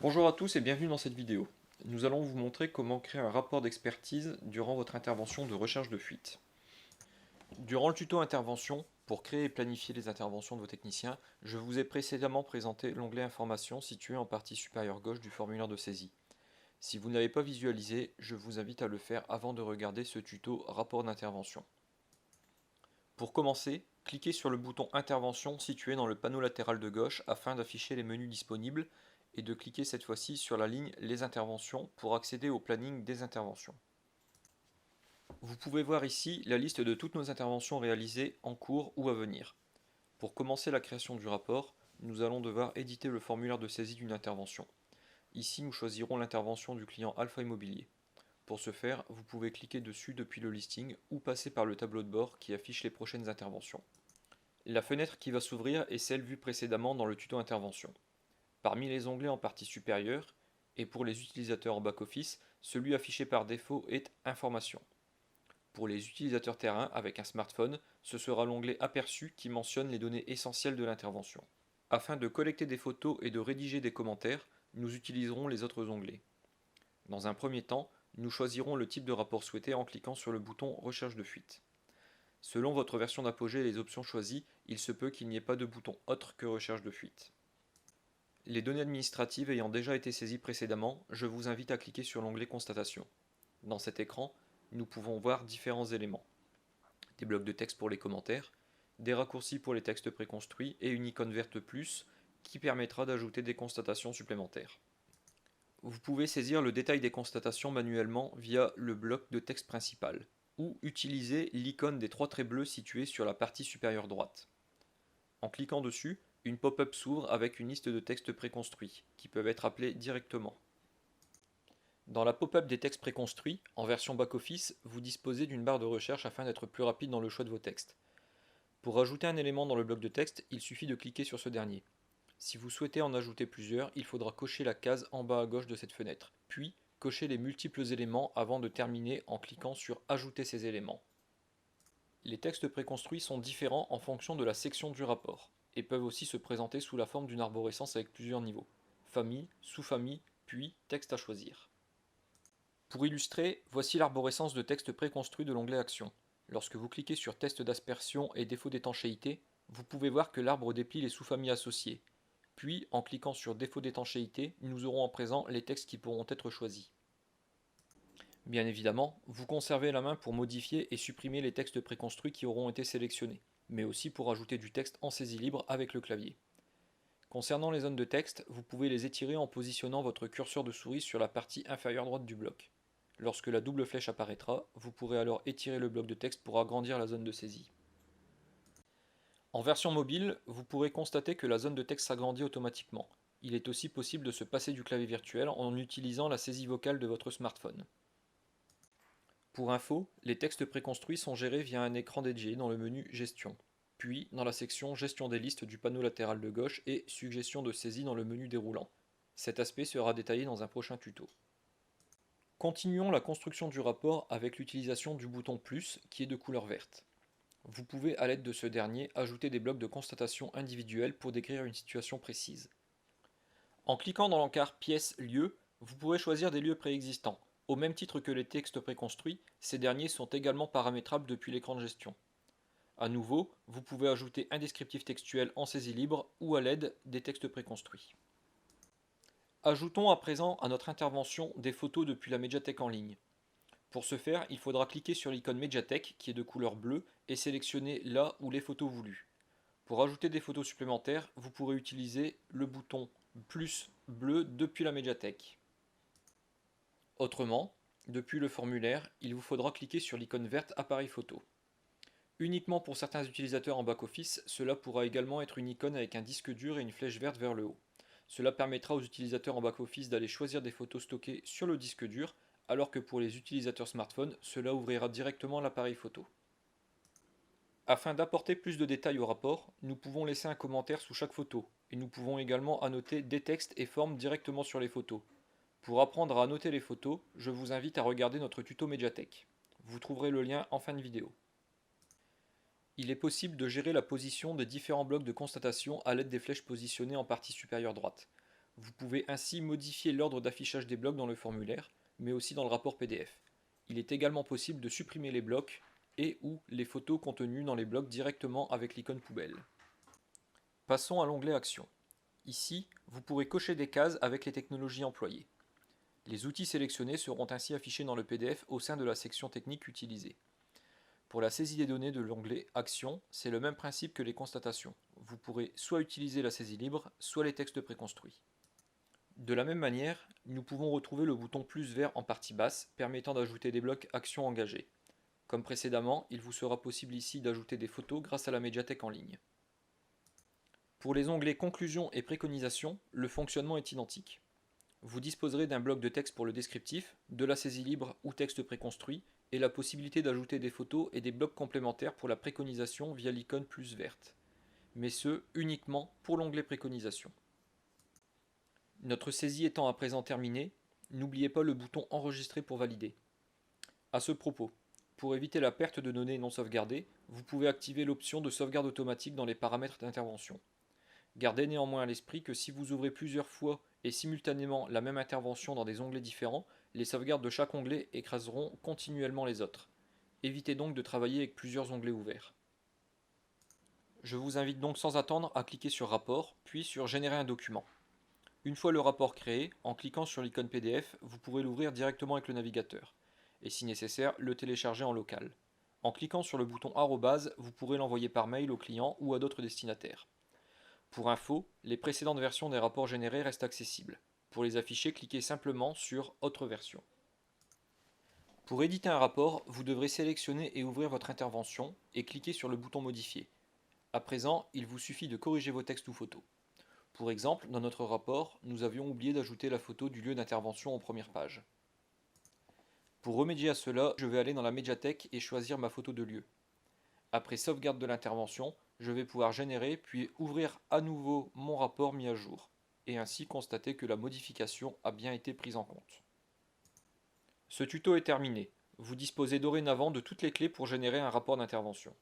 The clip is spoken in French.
Bonjour à tous et bienvenue dans cette vidéo. Nous allons vous montrer comment créer un rapport d'expertise durant votre intervention de recherche de fuite. Durant le tuto intervention, pour créer et planifier les interventions de vos techniciens, je vous ai précédemment présenté l'onglet Informations situé en partie supérieure gauche du formulaire de saisie. Si vous ne l'avez pas visualisé, je vous invite à le faire avant de regarder ce tuto Rapport d'intervention. Pour commencer, cliquez sur le bouton Intervention situé dans le panneau latéral de gauche afin d'afficher les menus disponibles et de cliquer cette fois-ci sur la ligne Les interventions pour accéder au planning des interventions. Vous pouvez voir ici la liste de toutes nos interventions réalisées en cours ou à venir. Pour commencer la création du rapport, nous allons devoir éditer le formulaire de saisie d'une intervention. Ici, nous choisirons l'intervention du client Alpha Immobilier. Pour ce faire, vous pouvez cliquer dessus depuis le listing ou passer par le tableau de bord qui affiche les prochaines interventions. La fenêtre qui va s'ouvrir est celle vue précédemment dans le tuto intervention. Parmi les onglets en partie supérieure, et pour les utilisateurs en back-office, celui affiché par défaut est Informations. Pour les utilisateurs terrain avec un smartphone, ce sera l'onglet Aperçu qui mentionne les données essentielles de l'intervention. Afin de collecter des photos et de rédiger des commentaires, nous utiliserons les autres onglets. Dans un premier temps, nous choisirons le type de rapport souhaité en cliquant sur le bouton Recherche de fuite. Selon votre version d'Apogée et les options choisies, il se peut qu'il n'y ait pas de bouton autre que Recherche de fuite. Les données administratives ayant déjà été saisies précédemment, je vous invite à cliquer sur l'onglet Constatation. Dans cet écran, nous pouvons voir différents éléments. Des blocs de texte pour les commentaires, des raccourcis pour les textes préconstruits et une icône verte plus qui permettra d'ajouter des constatations supplémentaires. Vous pouvez saisir le détail des constatations manuellement via le bloc de texte principal ou utiliser l'icône des trois traits bleus située sur la partie supérieure droite. En cliquant dessus, une pop-up s'ouvre avec une liste de textes préconstruits qui peuvent être appelés directement. Dans la pop-up des textes préconstruits, en version back-office, vous disposez d'une barre de recherche afin d'être plus rapide dans le choix de vos textes. Pour ajouter un élément dans le bloc de texte, il suffit de cliquer sur ce dernier. Si vous souhaitez en ajouter plusieurs, il faudra cocher la case en bas à gauche de cette fenêtre, puis cocher les multiples éléments avant de terminer en cliquant sur Ajouter ces éléments. Les textes préconstruits sont différents en fonction de la section du rapport, et peuvent aussi se présenter sous la forme d'une arborescence avec plusieurs niveaux, famille, sous-famille, puis texte à choisir. Pour illustrer, voici l'arborescence de texte préconstruit de l'onglet Action. Lorsque vous cliquez sur Test d'aspersion et défaut d'étanchéité, vous pouvez voir que l'arbre déplie les sous-familles associées. Puis, en cliquant sur Défaut d'étanchéité, nous aurons en présent les textes qui pourront être choisis. Bien évidemment, vous conservez la main pour modifier et supprimer les textes préconstruits qui auront été sélectionnés, mais aussi pour ajouter du texte en saisie libre avec le clavier. Concernant les zones de texte, vous pouvez les étirer en positionnant votre curseur de souris sur la partie inférieure droite du bloc. Lorsque la double flèche apparaîtra, vous pourrez alors étirer le bloc de texte pour agrandir la zone de saisie. En version mobile, vous pourrez constater que la zone de texte s'agrandit automatiquement. Il est aussi possible de se passer du clavier virtuel en utilisant la saisie vocale de votre smartphone. Pour info, les textes préconstruits sont gérés via un écran dédié dans le menu Gestion, puis dans la section Gestion des listes du panneau latéral de gauche et Suggestions de saisie dans le menu déroulant. Cet aspect sera détaillé dans un prochain tuto. Continuons la construction du rapport avec l'utilisation du bouton plus qui est de couleur verte. Vous pouvez à l'aide de ce dernier ajouter des blocs de constatation individuels pour décrire une situation précise. En cliquant dans l'encart Pièces lieux, vous pourrez choisir des lieux préexistants. Au même titre que les textes préconstruits, ces derniers sont également paramétrables depuis l'écran de gestion. A nouveau, vous pouvez ajouter un descriptif textuel en saisie libre ou à l'aide des textes préconstruits. Ajoutons à présent à notre intervention des photos depuis la médiathèque en ligne. Pour ce faire, il faudra cliquer sur l'icône médiathèque qui est de couleur bleue et sélectionner là où les photos voulues. Pour ajouter des photos supplémentaires, vous pourrez utiliser le bouton plus bleu depuis la médiathèque. Autrement, depuis le formulaire, il vous faudra cliquer sur l'icône verte Appareil photo. Uniquement pour certains utilisateurs en back-office, cela pourra également être une icône avec un disque dur et une flèche verte vers le haut. Cela permettra aux utilisateurs en back-office d'aller choisir des photos stockées sur le disque dur, alors que pour les utilisateurs smartphone, cela ouvrira directement l'appareil photo. Afin d'apporter plus de détails au rapport, nous pouvons laisser un commentaire sous chaque photo, et nous pouvons également annoter des textes et formes directement sur les photos. Pour apprendre à annoter les photos, je vous invite à regarder notre tuto médiathèque. Vous trouverez le lien en fin de vidéo. Il est possible de gérer la position des différents blocs de constatation à l'aide des flèches positionnées en partie supérieure droite. Vous pouvez ainsi modifier l'ordre d'affichage des blocs dans le formulaire, mais aussi dans le rapport PDF. Il est également possible de supprimer les blocs et ou les photos contenues dans les blocs directement avec l'icône poubelle. Passons à l'onglet Actions. Ici, vous pourrez cocher des cases avec les technologies employées. Les outils sélectionnés seront ainsi affichés dans le PDF au sein de la section technique utilisée. Pour la saisie des données de l'onglet Actions, c'est le même principe que les constatations. Vous pourrez soit utiliser la saisie libre, soit les textes préconstruits. De la même manière, nous pouvons retrouver le bouton plus vert en partie basse permettant d'ajouter des blocs Actions engagés. Comme précédemment, il vous sera possible ici d'ajouter des photos grâce à la médiathèque en ligne. Pour les onglets Conclusion et Préconisation, le fonctionnement est identique. Vous disposerez d'un bloc de texte pour le descriptif, de la saisie libre ou texte préconstruit, et la possibilité d'ajouter des photos et des blocs complémentaires pour la préconisation via l'icône plus verte. Mais ce, uniquement pour l'onglet Préconisation. Notre saisie étant à présent terminée, n'oubliez pas le bouton Enregistrer pour valider. À ce propos, pour éviter la perte de données non sauvegardées, vous pouvez activer l'option de sauvegarde automatique dans les paramètres d'intervention. Gardez néanmoins à l'esprit que si vous ouvrez plusieurs fois et simultanément la même intervention dans des onglets différents, les sauvegardes de chaque onglet écraseront continuellement les autres. Évitez donc de travailler avec plusieurs onglets ouverts. Je vous invite donc sans attendre à cliquer sur Rapport, puis sur Générer un document. Une fois le rapport créé, en cliquant sur l'icône PDF, vous pourrez l'ouvrir directement avec le navigateur, et si nécessaire, le télécharger en local. En cliquant sur le bouton arrobase, vous pourrez l'envoyer par mail au client ou à d'autres destinataires. Pour info, les précédentes versions des rapports générés restent accessibles. Pour les afficher, cliquez simplement sur Autre version. Pour éditer un rapport, vous devrez sélectionner et ouvrir votre intervention et cliquer sur le bouton Modifier. À présent, il vous suffit de corriger vos textes ou photos. Pour exemple, dans notre rapport, nous avions oublié d'ajouter la photo du lieu d'intervention en première page. Pour remédier à cela, je vais aller dans la médiathèque et choisir ma photo de lieu. Après sauvegarde de l'intervention, je vais pouvoir générer puis ouvrir à nouveau mon rapport mis à jour, et ainsi constater que la modification a bien été prise en compte. Ce tuto est terminé. Vous disposez dorénavant de toutes les clés pour générer un rapport d'intervention.